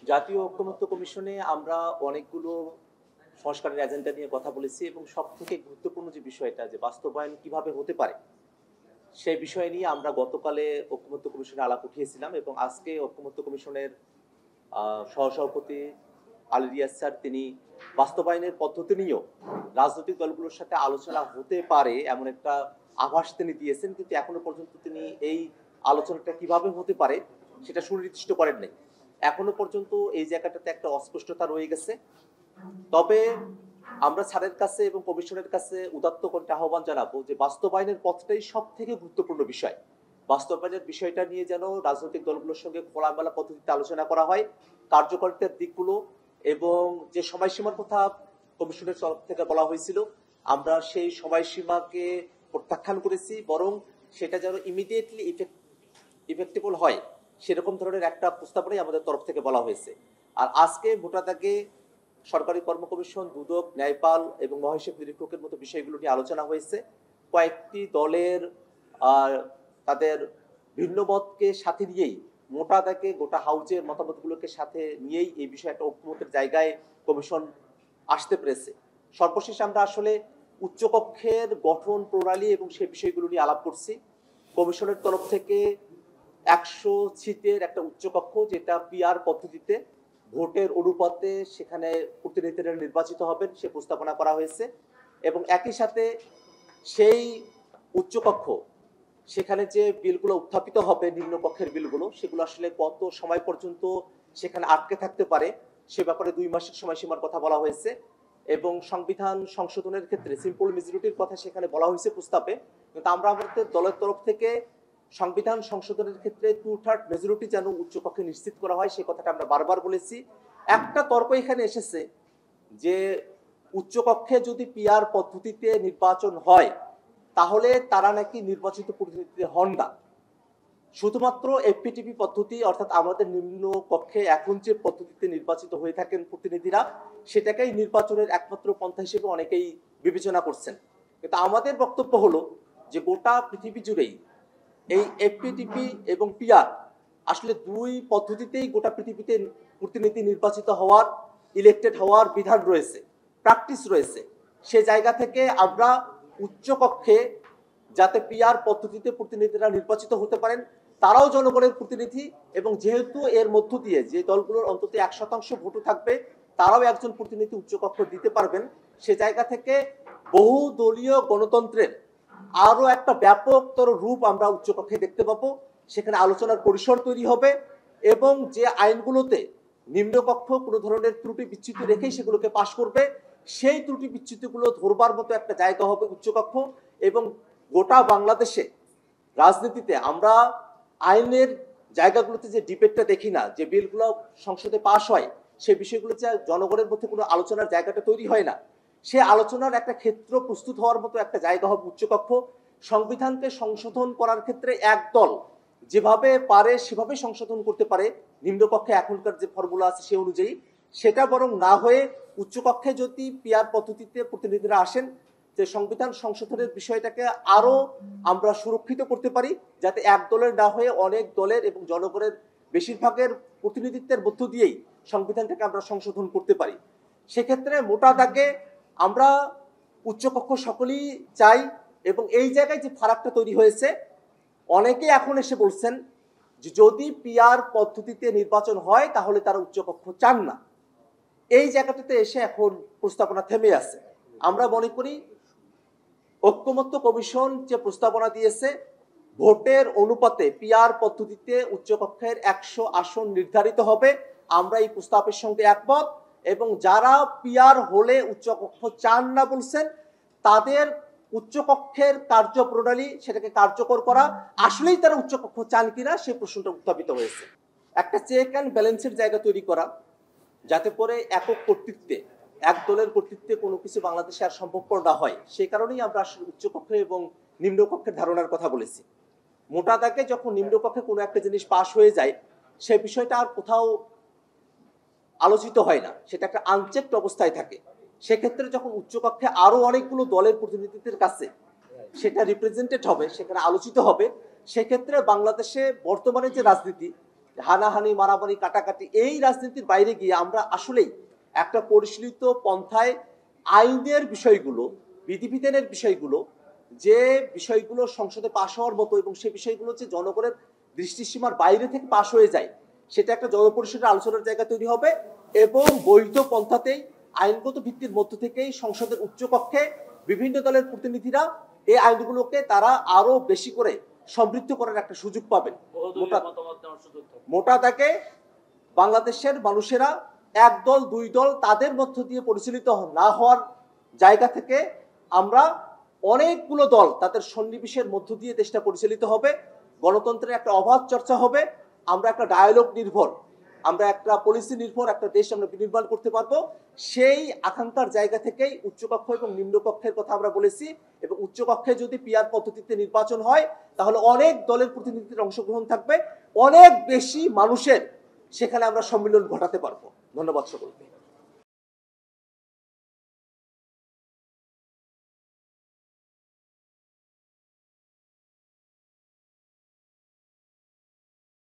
জাতীয় ঐকমত্য কমিশনে আমরা অনেকগুলো সংস্কারের এজেন্ডা নিয়ে কথা বলেছি এবং সবথেকে গুরুত্বপূর্ণ যে বিষয়টা যে বাস্তবায়ন কিভাবে হতে পারে সেই বিষয় নিয়ে আমরা গতকালে ঐকমত্য কমিশনে আলাপ উঠিয়েছিলাম এবং আজকে ঐকমত্য কমিশনের সহসভাপতি আলী রিয়াজ স্যার তিনি বাস্তবায়নের পদ্ধতি নিয়েও রাজনৈতিক দলগুলোর সাথে আলোচনা হতে পারে এমন একটা আভাস তিনি দিয়েছেন, কিন্তু এখনো পর্যন্ত তিনি এই আলোচনাটা কিভাবে হতে পারে সেটা সুনির্দিষ্ট করেন নাই। এখনো পর্যন্ত এই জায়গাটাতে একটা অস্পষ্টতা রয়ে গেছে। তবে আমরা স্যারের কাছে এবং কমিশনের কাছে উদাত্ত করে আহ্বান জানাবো যে বাস্তবায়নের পথটাই সব থেকে গুরুত্বপূর্ণ বিষয়। বাস্তবায়নের বিষয়টা নিয়ে যেন রাজনৈতিক দলগুলোর সঙ্গে খোলামেলা পদ্ধতিতে আলোচনা করা হয়, কার্যকারিতার দিকগুলো এবং যে সময়সীমার কথা কমিশনের তরফ থেকে বলা হয়েছিল আমরা সেই সময়সীমাকে প্রত্যাখ্যান করেছি, বরং সেটা যেন ইমিডিয়েটলি ইফেক্টেবল হয় সেরকম ধরনের একটা প্রস্তাবনাই আমাদের তরফ থেকে বলা হয়েছে। আর আজকে মোটা দাগে সরকারি কর্ম কমিশন, দুদক, ন্যায়পাল এবং মহাহিসাব নিরীক্ষকের মতো বিষয়গুলো নিয়ে আলোচনা হয়েছে। কয়েকটি দলের তাদের ভিন্ন মতকে সাথে নিয়েই মোটা দাগে গোটা হাউজের মতামতগুলোকে সাথে নিয়েই এই বিষয়ে একটা ঐক্যমতের জায়গায় কমিশন আসতে পেরেছে। সর্বশেষ আমরা আসলে উচ্চকক্ষের গঠন প্রণালী এবং সেই বিষয়গুলো নিয়ে আলাপ করছি। কমিশনের তরফ থেকে 100 সিটের একটা উচ্চকক্ষ, যেটা পিআর পদ্ধতিতে ভোটের অনুপাতে সেখানে প্রতিনিধিরা নির্বাচিত হবেন সে প্রস্তাবনা করা হয়েছে এবং একই সাথে সেই উচ্চকক্ষ সেখানে যে বিলগুলো উত্থাপিত হবে নিম্নকক্ষের বিলগুলো সেগুলো আসলে কত সময় পর্যন্ত সেখানে আটকে থাকতে পারে সে ব্যাপারে 2 মাসের সময়সীমার কথা বলা হয়েছে এবং সংবিধান সংশোধনের ক্ষেত্রে সিম্পল মেজরিটির কথা সেখানে বলা হয়েছে প্রস্তাবে। কিন্তু আমরা আমাদের দলের তরফ থেকে সংবিধান সংশোধনের ক্ষেত্রে 2/3 মেজরিটি যেন উচ্চকক্ষে নিশ্চিত করা হয় সে কথাটা আমরা বারবার বলেছি। একটা তর্ক এখানে এসেছে যে উচ্চকক্ষে যদি পিআর পদ্ধতিতে নির্বাচন হয় তাহলে তারা নাকি নির্বাচিত প্রতিনিধি হন না, শুধুমাত্র এফপিটিপি পদ্ধতি অর্থাৎ আমাদের নিম্ন কক্ষে এখন যে পদ্ধতিতে নির্বাচিত হয়ে থাকেন প্রতিনিধিরা সেটাকেই নির্বাচনের একমাত্র পন্থা হিসেবে অনেকেই বিবেচনা করছেন। কিন্তু আমাদের বক্তব্য হলো যে গোটা পৃথিবী জুড়েই এই এফপিটিপি এবং পিআর আসলে দুই পদ্ধতিতেই গোটা পৃথিবীতে প্রতিনিধি নির্বাচিত হওয়ার, ইলেক্টেড হওয়ার বিধান রয়েছে, প্র্যাকটিস রয়েছে। সে জায়গা থেকে আমরা উচ্চকক্ষে যাতে পিআর পদ্ধতিতে প্রতিনিধিরা নির্বাচিত হতে পারেন, তারাও জনগণের প্রতিনিধি এবং যেহেতু এর মধ্য দিয়ে যে দলগুলোর অন্তত 1% ভোটও থাকবে তারাও একজন প্রতিনিধি উচ্চকক্ষ দিতে পারবেন, সে জায়গা থেকে বহু দলীয় গণতন্ত্রের আরো একটা ব্যাপকতর রূপ আমরা উচ্চকক্ষে দেখতে পাবো। সেখানে আলোচনার পরিসর তৈরি হবে এবং যে আইনগুলোতে নিম্নকক্ষ কোনো ধরনের ত্রুটি বিচ্যুতি রেখেই সেগুলোকে পাশ করবে, সেই ত্রুটি বিচ্যুতিগুলো ধরবার মতো একটা জায়গা হবে উচ্চকক্ষ। এবং গোটা বাংলাদেশে রাজনীতিতে আমরা আইনের জায়গাগুলোতে যে ডিবেটটা দেখি না, যে বিলগুলো সংসদে পাশ হয় সে বিষয়গুলোতে জনগণের মধ্যে কোনো আলোচনার জায়গাটা তৈরি হয় না, সে আলোচনার একটা ক্ষেত্র প্রস্তুত হওয়ার মতো একটা জায়গা হবে উচ্চকক্ষ। সংবিধানকে সংশোধন করার ক্ষেত্রে এক দল যেভাবে পারে সেভাবে সংশোধন করতে পারে, নিম্নকক্ষে এখনকার যে ফর্মুলা আছে সে অনুযায়ী, সেটা বরং না হয়ে উচ্চকক্ষে যদি পিআর পদ্ধতিতে প্রতিনিধিরা আসেন যে সংবিধান সংশোধনের বিষয়টাকে আরো আমরা সুরক্ষিত করতে পারি, যাতে এক দলের না হয়ে অনেক দলের এবং জনগণের বেশিরভাগের প্রতিনিধিত্বের মধ্য দিয়েই সংবিধানটাকে আমরা সংশোধন করতে পারি। সেক্ষেত্রে মোটা দাগে আমরা উচ্চকক্ষ সকলেই চাই এবং এই জায়গায় যে ফারাকটা তৈরি হয়েছে অনেকে এখন এসে বলছেন যে যদি পিআর পদ্ধতিতে নির্বাচন হয় তাহলে তারা উচ্চকক্ষ চান না। এই জায়গাটাতে এসে এখন প্রস্তাবনা থেমে আছে। আমরা মনে করি ঐকমত্য কমিশন যে প্রস্তাবনা দিয়েছে ভোটের অনুপাতে পিআর পদ্ধতিতে উচ্চকক্ষের 100 আসন নির্ধারিত হবে, আমরা এই প্রস্তাবের সঙ্গে একমত এবং যারা পিআর হলে উচ্চকক্ষ চান না বলছেন তাদের উচ্চকক্ষের কার্যপ্রণালী সেটাকে কার্যকর করা, আসলেই তারা উচ্চকক্ষ চান কিনা সেই প্রশ্নটা উত্থাপিত হয়েছে। একটা চেক অ্যান্ড ব্যালেন্সের জায়গা তৈরি করা যাতে করে একক কর্তৃত্বে, এক দলের কর্তৃত্বে কোনো কিছু বাংলাদেশে আর সম্ভবপর না হয়, সেই কারণেই আমরা আসলে উচ্চকক্ষে এবং নিম্নকক্ষের ধারণার কথা বলেছি। মোটা দাগে যখন নিম্নকক্ষে কোনো একটা জিনিস পাশ হয়ে যায় সে বিষয়টা আর কোথাও আলোচিত হয় না, সেটা একটা আনচেকড অবস্থায় থাকে। সেক্ষেত্রে যখন উচ্চকক্ষে আরো অনেকগুলো দলের প্রতিনিধিদের কাছে সেটা রিপ্রেজেন্টেড হবে, সেখানে আলোচিত হবে, সেক্ষেত্রে বাংলাদেশে বর্তমানে যে রাজনীতি হানাহানি মারামারি কাটাকাটি এই রাজনীতির বাইরে গিয়ে আমরা আসলেই একটা পরিশীলিত পন্থায় আইনের বিষয়গুলো, বিধিবিধানের বিষয়গুলো, যে বিষয়গুলো সংসদে পাশ হওয়ার মতো এবং সেই বিষয়গুলো যে জনগণের দৃষ্টিসীমার বাইরে থেকে পাশ হয়ে যায়, সেটা একটা জনপরিষদের আলোচনার জায়গা তৈরি হবে এবং বৈধ পন্থাতেই আইনগত ভিত্তির মধ্য থেকেই সংসদের উচ্চকক্ষে বিভিন্ন দলের প্রতিনিধিরা এই আইনগুলোকে তারা আরো বেশি করে সমৃদ্ধ করার একটা সুযোগ পাবেন। মোটা দাগে বাংলাদেশের মানুষেরা এক দল দুই দল তাদের মধ্য দিয়ে পরিচালিত না হওয়ার জায়গা থেকে আমরা অনেকগুলো দল তাদের সন্নিবেশের মধ্য দিয়ে দেশটা পরিচালিত হবে, গণতন্ত্রের একটা অবাধ চর্চা হবে, আমরা একটা ডায়ালগ নির্ভর, আমরা একটা পলিসি নির্ভর একটা দেশ আমরা বিনির্মাণ করতে পারবো। সেই আকাঙ্ক্ষার জায়গা থেকেই উচ্চকক্ষ এবং নিম্নকক্ষের কথা আমরা বলেছি এবং উচ্চকক্ষে যদি পিআর পদ্ধতিতে নির্বাচন হয় তাহলে অনেক দলের প্রতিনিধিদের অংশগ্রহণ থাকবে, অনেক বেশি মানুষের সেখানে আমরা সম্মিলন ঘটাতে পারবো। ধন্যবাদ সকলকে।